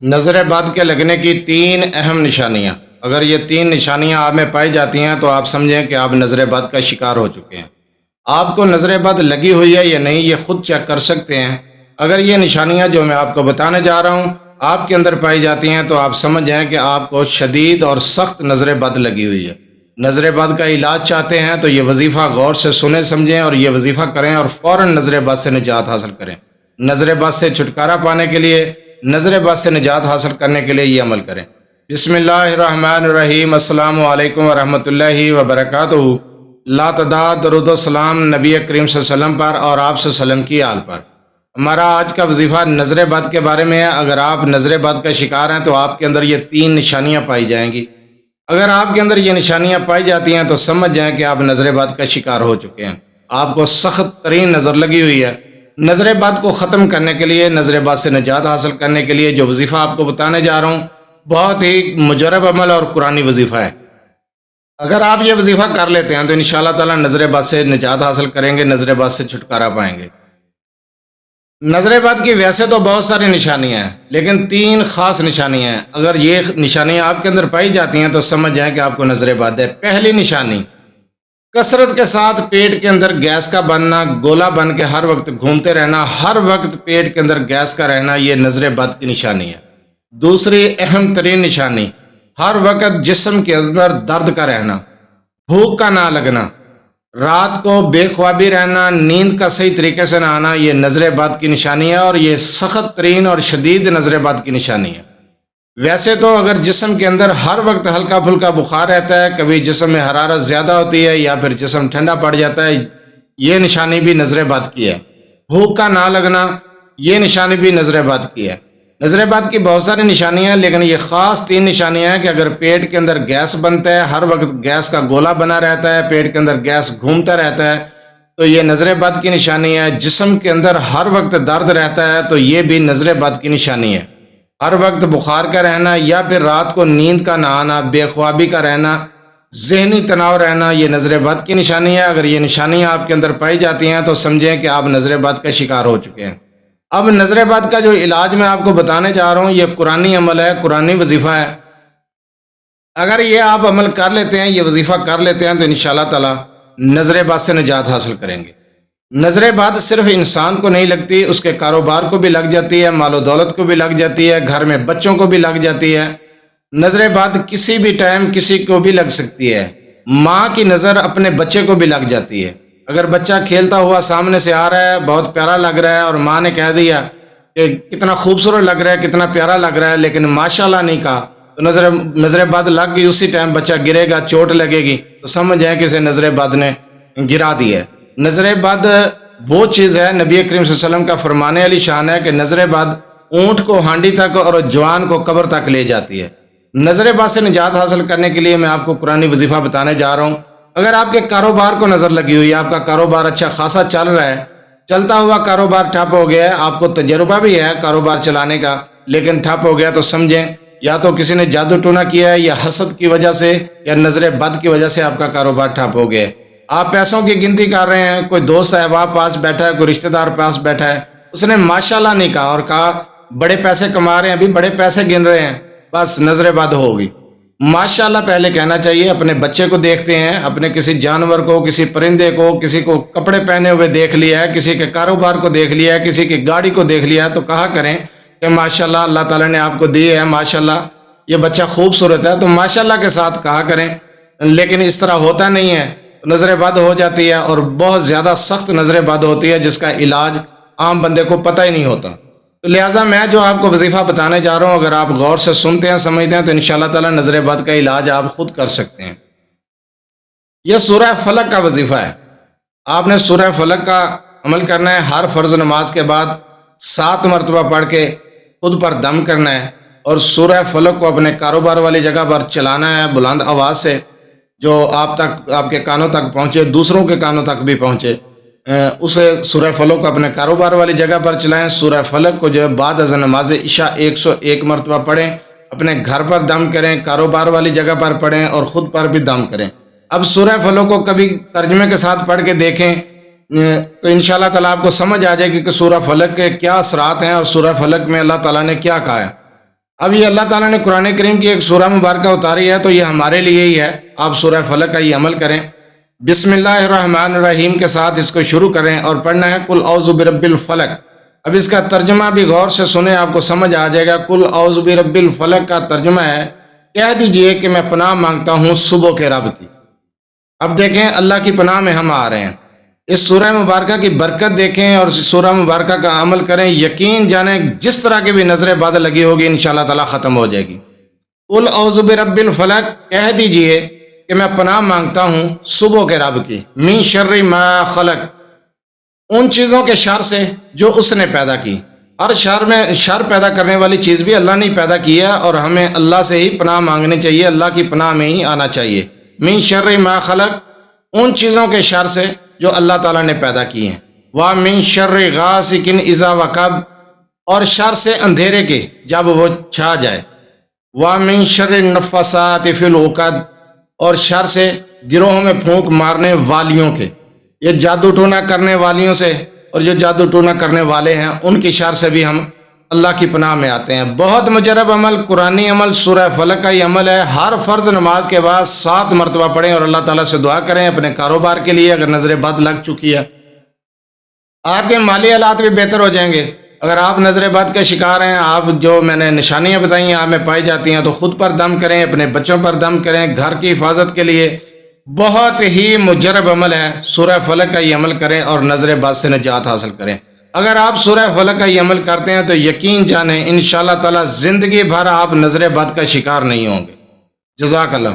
نظر بد کے لگنے کی تین اہم نشانیاں، اگر یہ تین نشانیاں آپ میں پائی جاتی ہیں تو آپ سمجھیں کہ آپ نظر بد کا شکار ہو چکے ہیں۔ آپ کو نظر بد لگی ہوئی ہے یا نہیں یہ خود چیک کر سکتے ہیں۔ اگر یہ نشانیاں جو میں آپ کو بتانے جا رہا ہوں آپ کے اندر پائی جاتی ہیں تو آپ سمجھ جائیں کہ آپ کو شدید اور سخت نظر بد لگی ہوئی ہے۔ نظر بد کا علاج چاہتے ہیں تو یہ وظیفہ غور سے سنیں سمجھیں اور یہ وظیفہ کریں اور فوراً نظر بد سے نجات حاصل کریں۔ نظر بد سے چھٹکارا پانے کے لیے، نظر بد سے نجات حاصل کرنے کے لیے یہ عمل کریں۔ بسم اللہ الرحمن الرحیم۔ السلام علیکم ورحمۃ اللہ وبرکاتہ۔ لا تعداد درود و سلام نبی کریم صلی اللہ علیہ وسلم پر اور آپ صلی اللہ علیہ وسلم کی آل پر۔ ہمارا آج کا وظیفہ نظر بد کے بارے میں ہے۔ اگر آپ نظر بد کا شکار ہیں تو آپ کے اندر یہ تین نشانیاں پائی جائیں گی۔ اگر آپ کے اندر یہ نشانیاں پائی جاتی ہیں تو سمجھ جائیں کہ آپ نظر بد کا شکار ہو چکے ہیں، آپ کو سخت ترین نظر لگی ہوئی ہے۔ نظر بد کو ختم کرنے کے لیے، نظر بد سے نجات حاصل کرنے کے لیے جو وظیفہ آپ کو بتانے جا رہا ہوں بہت ہی مجرب عمل اور قرآنی وظیفہ ہے۔ اگر آپ یہ وظیفہ کر لیتے ہیں تو انشاءاللہ تعالی نظر بد سے نجات حاصل کریں گے، نظر بد سے چھٹکارا پائیں گے۔ نظر بد کی ویسے تو بہت ساری نشانیاں ہیں لیکن تین خاص نشانیاں ہیں۔ اگر یہ نشانیاں آپ کے اندر پائی جاتی ہیں تو سمجھ جائیں کہ آپ کو نظر بد ہے۔ پہلی نشانی، کثرت کے ساتھ پیٹ کے اندر گیس کا بننا، گولا بن کے ہر وقت گھومتے رہنا، ہر وقت پیٹ کے اندر گیس کا رہنا، یہ نظر بد کی نشانی ہے۔ دوسری اہم ترین نشانی، ہر وقت جسم کے اندر درد کا رہنا، بھوک کا نہ لگنا، رات کو بے خوابی رہنا، نیند کا صحیح طریقے سے نہ آنا، یہ نظر بد کی نشانی ہے اور یہ سخت ترین اور شدید نظر بد کی نشانی ہے۔ ویسے تو اگر جسم کے اندر ہر وقت ہلکا پھلکا بخار رہتا ہے، کبھی جسم میں حرارت زیادہ ہوتی ہے یا پھر جسم ٹھنڈا پڑ جاتا ہے، یہ نشانی بھی نظر بد کی ہے۔ بھوک کا نہ لگنا، یہ نشانی بھی نظر بد کی ہے۔ نظر بد کی بہت ساری نشانیاں ہیں لیکن یہ خاص تین نشانیاں ہیں کہ اگر پیٹ کے اندر گیس بنتا ہے، ہر وقت گیس کا گولا بنا رہتا ہے، پیٹ کے اندر گیس گھومتا رہتا ہے تو یہ نظر بد کی نشانی ہے۔ جسم کے اندر ہر وقت درد رہتا ہے تو یہ بھی نظر بد کی نشانی ہے۔ ہر وقت بخار کا رہنا یا پھر رات کو نیند کا نہ آنا، بے خوابی کا رہنا، ذہنی تناؤ رہنا، یہ نظر بد کی نشانی ہے۔ اگر یہ نشانیاں آپ کے اندر پائی جاتی ہیں تو سمجھیں کہ آپ نظر بد کا شکار ہو چکے ہیں۔ اب نظر بد کا جو علاج میں آپ کو بتانے جا رہا ہوں یہ قرآنی عمل ہے، قرآنی وظیفہ ہے۔ اگر یہ آپ عمل کر لیتے ہیں، یہ وظیفہ کر لیتے ہیں تو انشاءاللہ تعالی نظر بد سے نجات حاصل کریں گے۔ نظر بد صرف انسان کو نہیں لگتی، اس کے کاروبار کو بھی لگ جاتی ہے، مال و دولت کو بھی لگ جاتی ہے، گھر میں بچوں کو بھی لگ جاتی ہے۔ نظر بد کسی بھی ٹائم کسی کو بھی لگ سکتی ہے۔ ماں کی نظر اپنے بچے کو بھی لگ جاتی ہے۔ اگر بچہ کھیلتا ہوا سامنے سے آ رہا ہے، بہت پیارا لگ رہا ہے اور ماں نے کہہ دیا کہ کتنا خوبصورت لگ رہا ہے، کتنا پیارا لگ رہا ہے، لیکن ماشاءاللہ نہیں کہا تو نظر بد لگ گئی، اسی ٹائم بچہ گرے گا، چوٹ لگے گی تو سمجھ جائیں کہ اسے نظر بد نے گرا دی ہے۔ نظر بد وہ چیز ہے، نبی کریم صلی اللہ علیہ وسلم کا فرمانے والی شان ہے کہ نظر بد اونٹ کو ہانڈی تک اور جوان کو قبر تک لے جاتی ہے۔ نظر بد سے نجات حاصل کرنے کے لیے میں آپ کو قرآنی وظیفہ بتانے جا رہا ہوں۔ اگر آپ کے کاروبار کو نظر لگی ہوئی ہے، آپ کا کاروبار اچھا خاصا چل رہا ہے، چلتا ہوا کاروبار ٹھپ ہو گیا ہے، آپ کو تجربہ بھی ہے کاروبار چلانے کا لیکن ٹھپ ہو گیا تو سمجھیں یا تو کسی نے جادو ٹونا کیا ہے یا حسد کی وجہ سے یا نظر بد کی وجہ سے آپ کا کاروبار ٹھپ ہو گیا ہے۔ آپ پیسوں کی گنتی کر رہے ہیں، کوئی دوست احباب پاس بیٹھا ہے، کوئی رشتہ دار پاس بیٹھا ہے، اس نے ماشاءاللہ نہیں کہا اور کہا بڑے پیسے کما رہے ہیں، ابھی بڑے پیسے گن رہے ہیں، بس نظر بد ہوگی۔ ماشاءاللہ پہلے کہنا چاہیے۔ اپنے بچے کو دیکھتے ہیں، اپنے کسی جانور کو، کسی پرندے کو، کسی کو کپڑے پہنے ہوئے دیکھ لیا ہے، کسی کے کاروبار کو دیکھ لیا ہے، کسی کی گاڑی کو دیکھ لیا ہے تو کہا کریں کہ ماشاءاللہ اللہ تعالیٰ نے آپ کو دی ہے، ماشاءاللہ یہ بچہ خوبصورت ہے، تو ماشاءاللہ کے ساتھ کہا کریں۔ لیکن اس طرح ہوتا نہیں ہے، نظر بد ہو جاتی ہے اور بہت زیادہ سخت نظر بد ہوتی ہے جس کا علاج عام بندے کو پتہ ہی نہیں ہوتا۔ تو لہٰذا میں جو آپ کو وظیفہ بتانے جا رہا ہوں اگر آپ غور سے سنتے ہیں، سمجھتے ہیں تو انشاءاللہ تعالی نظر بد کا علاج آپ خود کر سکتے ہیں۔ یہ سورہ فلق کا وظیفہ ہے۔ آپ نے سورہ فلق کا عمل کرنا ہے، ہر فرض نماز کے بعد 7 مرتبہ پڑھ کے خود پر دم کرنا ہے اور سورہ فلق کو اپنے کاروبار والی جگہ پر چلانا ہے بلند آواز سے، جو آپ تک، آپ کے کانوں تک پہنچے، دوسروں کے کانوں تک بھی پہنچے۔ اسے سورہ فلق کو اپنے کاروبار والی جگہ پر چلائیں۔ سورہ فلق کو جو ہے بعد از نماز عشاء 101 مرتبہ پڑھیں، اپنے گھر پر دم کریں، کاروبار والی جگہ پر پڑھیں اور خود پر بھی دم کریں۔ اب سورہ فلق کو کبھی ترجمے کے ساتھ پڑھ کے دیکھیں تو انشاءاللہ تعالیٰ آپ کو سمجھ آ جائے گی کہ سورہ فلق کے کیا اثرات ہیں اور سورہ فلق میں اللہ تعالیٰ نے کیا کہا ہے۔ اب یہ اللہ تعالیٰ نے قرآن کریم کی ایک سورہ مبارکہ اتاری ہے تو یہ ہمارے لیے ہی ہے. آپ سورہ فلق کا یہ عمل کریں. بسم اللہ الرحمن الرحیم کے ساتھ اس کو شروع کریں اور پڑھنا ہے قل اعوذ برب الفلق. اب اس کا ترجمہ بھی غور سے سنیں، آپ کو سمجھ آ جائے گا. قل اعوذ برب الفلق کا ترجمہ ہے کہہ دیجئے کہ میں پناہ مانگتا ہوں صبح کے رب کی. اب دیکھیں اللہ کی پناہ میں ہم آ رہے ہیں. اس سورہ مبارکہ کی برکت دیکھیں اور اس سورہ مبارکہ کا عمل کریں. یقین جانیں جس طرح کی بھی نظر بد لگی ہوگی انشاءاللہ تعالی ختم ہو جائے گی. قل اعوذ برب الفلق کہہ دیجئے کہ میں پناہ مانگتا ہوں صبح کے رب کی. من شر ما خلق، ان چیزوں کے شر سے جو اس نے پیدا کی. ہر شر میں شر پیدا کرنے والی چیز بھی اللہ نے پیدا کی ہے اور ہمیں اللہ سے ہی پناہ مانگنی چاہیے، اللہ کی پناہ میں ہی آنا چاہیے. من شر ما خلق، ان چیزوں کے شر سے جو اللہ تعالیٰ نے پیدا کی ہیں. وَمِن شَرِّ غَاسِقٍ إِذَا وَقَبَ، اور شر سے اندھیرے کے جب وہ چھا جائے. وَمِن شَرِّ النَّفَّاثَاتِ فِي الْعُقَدِ، اور شر سے گروہوں میں پھونک مارنے والیوں کے. یہ جادو ٹونا کرنے والیوں سے اور جو جادو ٹونا کرنے والے ہیں ان کی شر سے بھی ہم اللہ کی پناہ میں آتے ہیں. بہت مجرب عمل، قرآنی عمل، سورہ فلق کا یہ عمل ہے. ہر فرض نماز کے بعد 7 مرتبہ پڑھیں اور اللہ تعالیٰ سے دعا کریں اپنے کاروبار کے لیے. اگر نظر بد لگ چکی ہے آپ کے مالی حالات بھی بہتر ہو جائیں گے. اگر آپ نظر بد کے شکار ہیں، آپ جو میں نے نشانیاں بتائی ہیں آپ میں پائی جاتی ہیں، تو خود پر دم کریں، اپنے بچوں پر دم کریں. گھر کی حفاظت کے لیے بہت ہی مجرب عمل ہے. سورہ فلق کا یہ عمل کریں اور نظر بد سے نجات حاصل کریں. اگر آپ سورہ فلق کا یہ عمل کرتے ہیں تو یقین جانیں انشاءاللہ تعالی زندگی بھر آپ نظر بد کا شکار نہیں ہوں گے. جزاک اللہ.